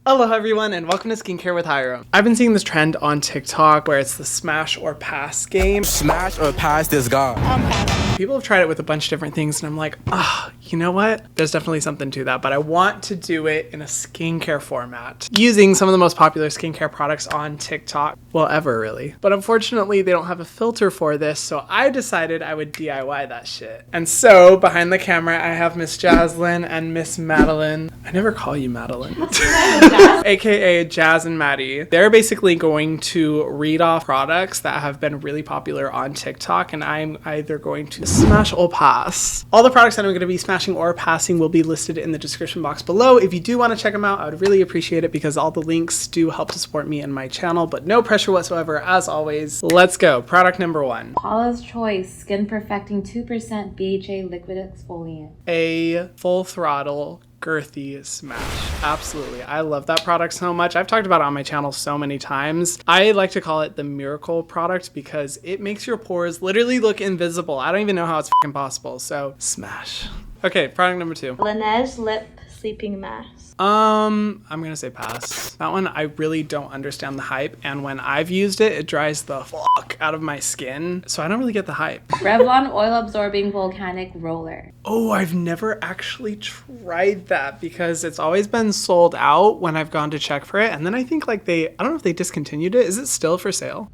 Hello everyone and welcome to Skincare with Hyram. I've been seeing this trend on TikTok where it's the smash or pass game. Smash or pass this guy. People have tried it with a bunch of different things and I'm like, you know what? There's definitely something to that, but I want to do it in a skincare format using some of the most popular skincare products on TikTok. Well, ever really. But unfortunately, they don't have a filter for this, so I decided I would DIY that shit. And so behind the camera, I have Miss Jaslyn and Miss Madeline. I never call you Madeline. AKA Jazz and Maddie. They're basically going to read off products that have been really popular on TikTok, and I'm either going to smash or pass. All the products that I'm going to be smashing or passing will be listed in the description box below. If you do want to check them out, I would really appreciate it because all the links do help to support me and my channel, but no pressure whatsoever as always. Let's go. Product number 1. Paula's Choice Skin Perfecting 2% BHA Liquid Exfoliant. A full throttle girthy smash. Absolutely. I love that product so much. I've talked about it on my channel so many times. I like to call it the miracle product because it makes your pores literally look invisible. I don't even know how it's fucking possible. So smash. Okay, product number 2. Laneige Lip Sleeping Mask. I'm gonna say pass. That one, I really don't understand the hype, and when I've used it, it dries the fuck out of my skin, so I don't really get the hype. Revlon Oil Absorbing Volcanic Roller. Oh, I've never actually tried that because it's always been sold out when I've gone to check for it, and then I think like I don't know if they discontinued it. Is it still for sale?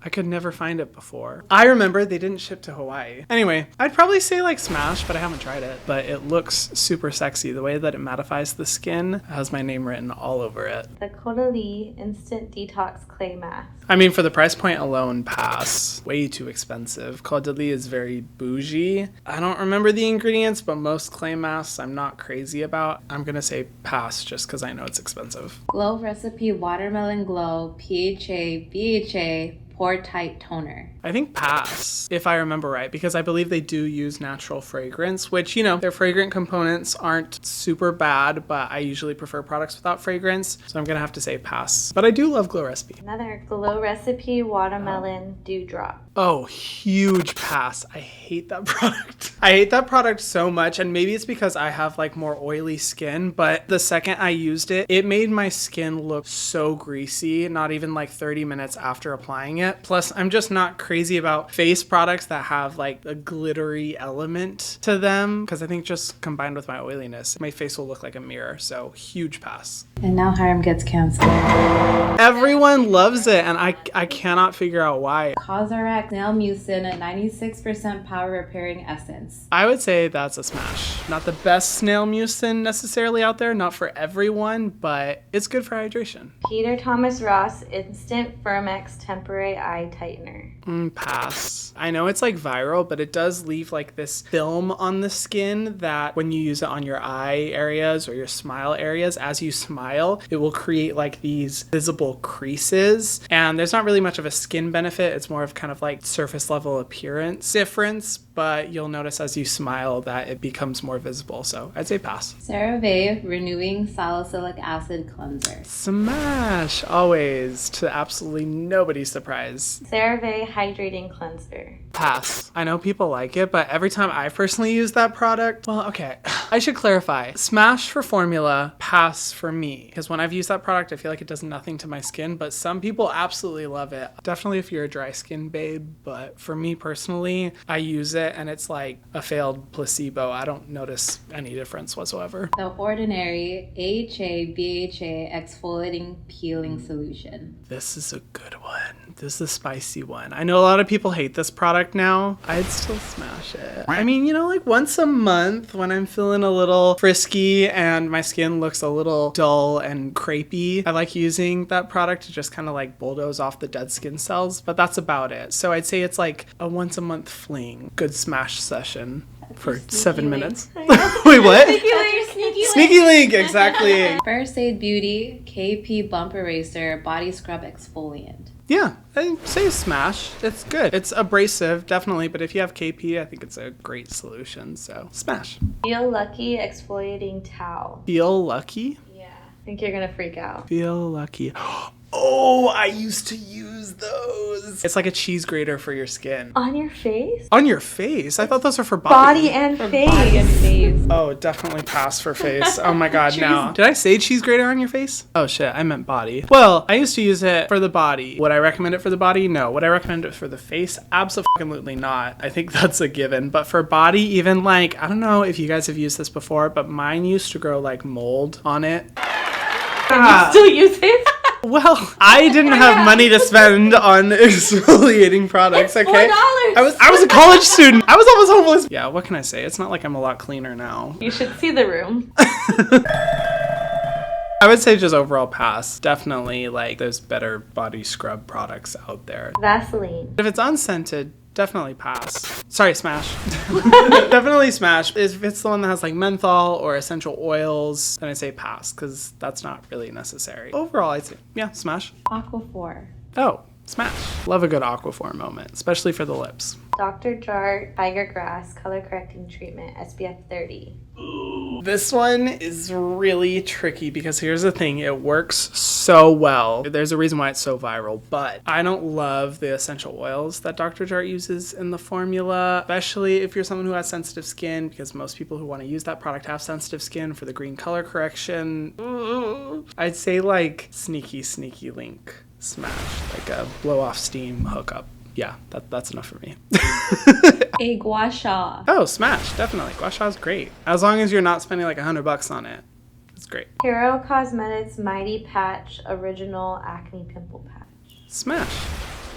I could never find it before. I remember they didn't ship to Hawaii. Anyway, I'd probably say like smash, but I haven't tried it. But it looks super sexy. The way that it mattifies the skin has my name written all over it. The Caudalie Instant Detox Clay Mask. I mean, for the price point alone, pass. Way too expensive. Caudalie is very bougie. I don't remember the ingredients, but most clay masks I'm not crazy about. I'm gonna say pass just because I know it's expensive. Glow Recipe Watermelon Glow PHA BHA Pore Tight Toner. I think pass, if I remember right, because I believe they do use natural fragrance, which, you know, their fragrant components aren't super bad, but I usually prefer products without fragrance, so I'm gonna have to say pass. But I do love Glow Recipe. Another Glow Recipe Watermelon Dewdrop. Oh, huge pass. I hate that product. I hate that product so much, and maybe it's because I have like more oily skin, but the second I used it, it made my skin look so greasy, not even like 30 minutes after applying it. Plus, I'm just not crazy about face products that have like a glittery element to them, because I think just combined with my oiliness, my face will look like a mirror, so huge pass. And now Hyram gets canceled. Everyone loves it, and I cannot figure out why. Cosrx Nail Mucin, a 96% power repairing essence. I would say that's a smash. Not the best snail mucin necessarily out there, not for everyone, but it's good for hydration. Peter Thomas Ross Instant Firmex Temporary Eye Tightener. Pass. I know it's like viral, but it does leave like this film on the skin that when you use it on your eye areas or your smile areas, as you smile, it will create like these visible creases. And there's not really much of a skin benefit. It's more of kind of like surface level appearance difference, but you'll notice as you smile that it becomes more visible. So I'd say pass. CeraVe Renewing Salicylic Acid Cleanser. Smash, always, to absolutely nobody's surprise. CeraVe Hydrating Cleanser. Pass. I know people like it, but every time I personally use that product, well, okay, I should clarify. Smash for formula, pass for me. Because when I've used that product, I feel like it does nothing to my skin, but some people absolutely love it. Definitely if you're a dry skin babe, but for me personally, I use it and it's like a failed placebo. I don't notice any difference whatsoever. The Ordinary AHA BHA Exfoliating Peeling Solution. This is a good one. This is a spicy one. I know a lot of people hate this product now. I'd still smash it. I mean, you know, like once a month when I'm feeling a little frisky and my skin looks a little dull and crepey, I like using that product to just kind of like bulldoze off the dead skin cells, but that's about it. So I'd say it's like a once a month fling. Good smash session for 7 minutes. Wait, what? Sneaky link, exactly. First Aid Beauty KP Bump Eraser Body Scrub Exfoliant. Yeah, I'd say smash. It's good. It's abrasive, definitely, but if you have KP, I think it's a great solution, so smash. Feel Lucky Exfoliating Towel. Feel lucky? Yeah, I think you're gonna freak out. Feel lucky. Oh, I used to use those. It's like a cheese grater for your skin. On your face? On your face? I thought those were for body. Body and face. Body and face. Oh, definitely pass for face. Oh my god, no. Did I say cheese grater on your face? Oh shit, I meant body. Well, I used to use it for the body. Would I recommend it for the body? No. Would I recommend it for the face? Absolutely not. I think that's a given. But for body, even like, I don't know if you guys have used this before, but mine used to grow like mold on it. You still use it? Well, I didn't have money to spend on exfoliating products, It's okay? $4. I was a college student. I was almost homeless. Yeah, what can I say? It's not like I'm a lot cleaner now. You should see the room. I would say just overall pass. Definitely, like, there's better body scrub products out there. Vaseline. If it's unscented, definitely pass. Sorry, smash. Definitely smash. If it's the one that has like menthol or essential oils, then I say pass because that's not really necessary. Overall, I'd say, yeah, smash. Aquaphor. Oh, smash. Love a good Aquaphor moment, especially for the lips. Dr. Jart Tiger Grass Color Correcting Treatment SPF 30. This one is really tricky because here's the thing, it works so well. There's a reason why it's so viral, but I don't love the essential oils that Dr. Jart uses in the formula, especially if you're someone who has sensitive skin, because most people who want to use that product have sensitive skin for the green color correction. I'd say like sneaky link smash, like a blow off steam hookup. Yeah, that's enough for me. A gua sha. Oh, smash, definitely. Gua sha is great. As long as you're not spending like $100 on it. It's great. Hero Cosmetics Mighty Patch Original Acne Pimple Patch. Smash.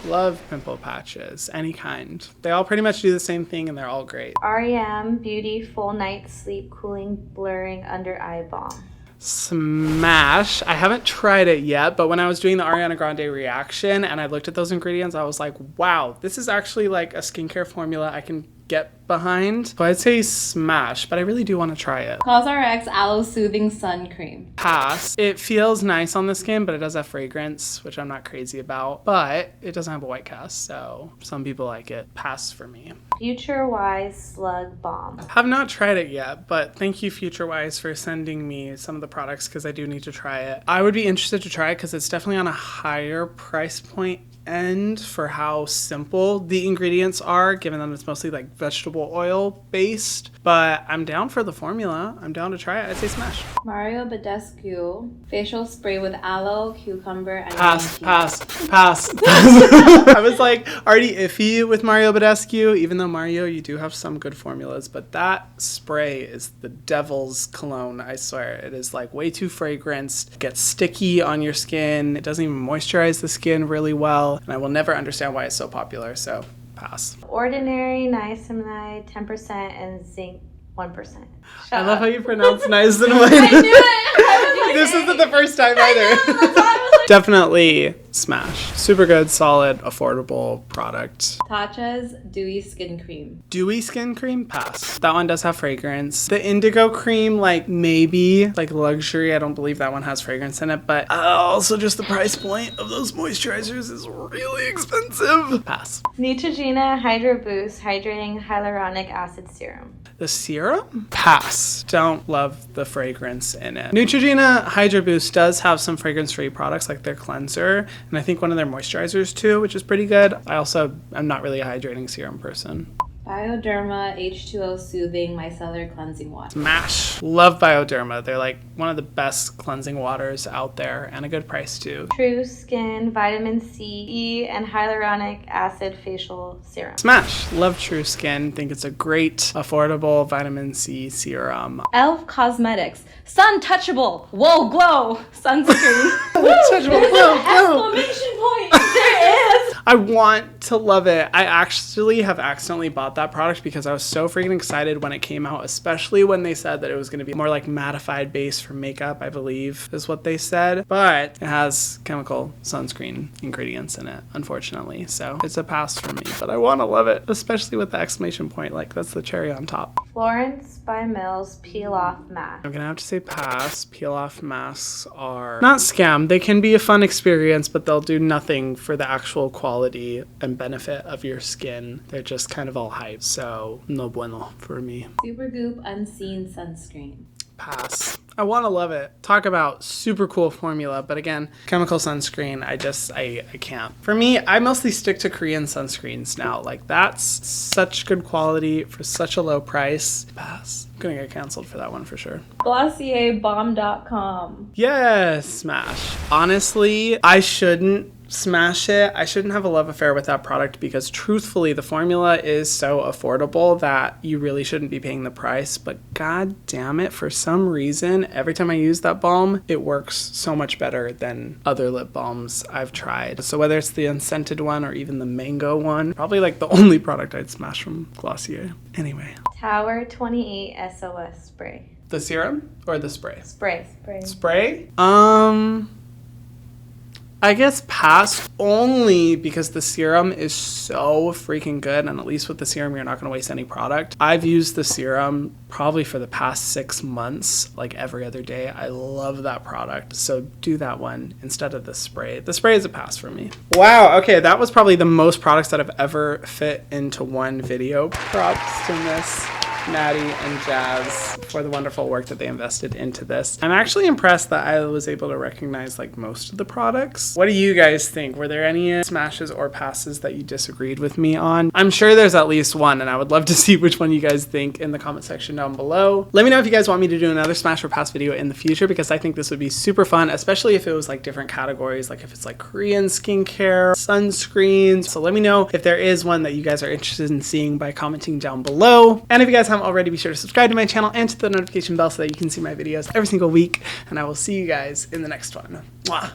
Love pimple patches, any kind. They all pretty much do the same thing and they're all great. REM Beauty Full Night Sleep Cooling Blurring Under Eye Balm. Smash. I haven't tried it yet, but when I was doing the Ariana Grande reaction and I looked at those ingredients, I was like, wow, this is actually like a skincare formula I can get behind. So I'd say smash, but I really do want to try it. CosRx Aloe Soothing Sun Cream. Pass. It feels nice on the skin, but it does have fragrance, which I'm not crazy about, but it doesn't have a white cast, so some people like it. Pass for me. Future Wise Slug Balm. Have not tried it yet, but thank you FutureWise for sending me some of the products because I do need to try it. I would be interested to try it because it's definitely on a higher price point end for how simple the ingredients are, given that it's mostly like vegetable oil based, but I'm down for the formula. I'm down to try it. I'd say smash. Mario Badescu Facial Spray with Aloe, Cucumber, and Pass. Pass. I was like already iffy with Mario Badescu, even though Mario, you do have some good formulas, but that spray is the devil's cologne, I swear. It is like way too fragranced, it gets sticky on your skin, it doesn't even moisturize the skin really well, and I will never understand why it's so popular, so pass. Ordinary Niacinamide 10% and Zinc 1%. I love how you pronounce niacinamide. I knew it! This isn't the first time either. Definitely smash. Super good, solid, affordable product. Tatcha's Dewy Skin Cream. Dewy skin cream? Pass. That one does have fragrance. The indigo cream, like maybe, like luxury. I don't believe that one has fragrance in it, but also just the price point of those moisturizers is really expensive. Pass. Neutrogena Hydro Boost Hydrating Hyaluronic Acid Serum. The serum? Pass. Don't love the fragrance in it. Neutrogena Hydro Boost does have some fragrance-free products like their cleanser, and I think one of their moisturizers too, which is pretty good. I'm not really a hydrating serum person. Bioderma H2O Soothing Micellar Cleansing Water. Smash. Love Bioderma. They're like one of the best cleansing waters out there and a good price too. True Skin Vitamin C, E, and Hyaluronic Acid Facial Serum. Smash. Love True Skin. Think it's a great, affordable vitamin C serum. Elf Cosmetics Sun Touchable Whoa Glow Sunscreen. Touchable. Exclamation point! There is! I want to love it. I actually have accidentally bought that product because I was so freaking excited when it came out, especially when they said that it was going to be more like mattified base for makeup, I believe is what they said. But it has chemical sunscreen ingredients in it, unfortunately. So it's a pass for me, but I want to love it, especially with the exclamation point. Like that's the cherry on top. Florence by Mills Peel Off Mask. I'm going to have to say pass. Peel off masks are not scam. They can be a fun experience, but they'll do nothing for the actual quality and benefit of your skin. They're just kind of all hype. So no bueno for me. Supergoop Unseen Sunscreen. Pass. I want to love it. Talk about super cool formula, but again, chemical sunscreen, I can't. For me, I mostly stick to Korean sunscreens now. Like, that's such good quality for such a low price. Pass. I'm gonna get canceled for that one for sure. GlossierBalm.com. Yes, smash. Honestly, I shouldn't smash it. I shouldn't have a love affair with that product because truthfully the formula is so affordable that you really shouldn't be paying the price, but god damn it, for some reason every time I use that balm it works so much better than other lip balms I've tried. So whether it's the unscented one or even the mango one, probably like the only product I'd smash from Glossier. Anyway, Tower 28 SOS spray. the serum or the spray? Spray. I guess pass, only because the serum is so freaking good, and at least with the serum you're not going to waste any product. I've used the serum probably for the past 6 months, like every other day. I love that product, so do that one instead of the spray. The spray is a pass for me. Wow, okay, that was probably the most products that have ever fit into one video. Props to Miss Maddie and Jazz for the wonderful work that they invested into this. I'm actually impressed that I was able to recognize like most of the products. What do you guys think? Were there any smashes or passes that you disagreed with me on? I'm sure there's at least one, and I would love to see which one you guys think in the comment section down below. Let me know if you guys want me to do another smash or pass video in the future, because I think this would be super fun, especially if it was like different categories, like if it's like Korean skincare, sunscreens. So let me know if there is one that you guys are interested in seeing by commenting down below. And if you guys haven't already, be sure to subscribe to my channel and to the notification bell so that you can see my videos every single week, and I will see you guys in the next one. Mwah.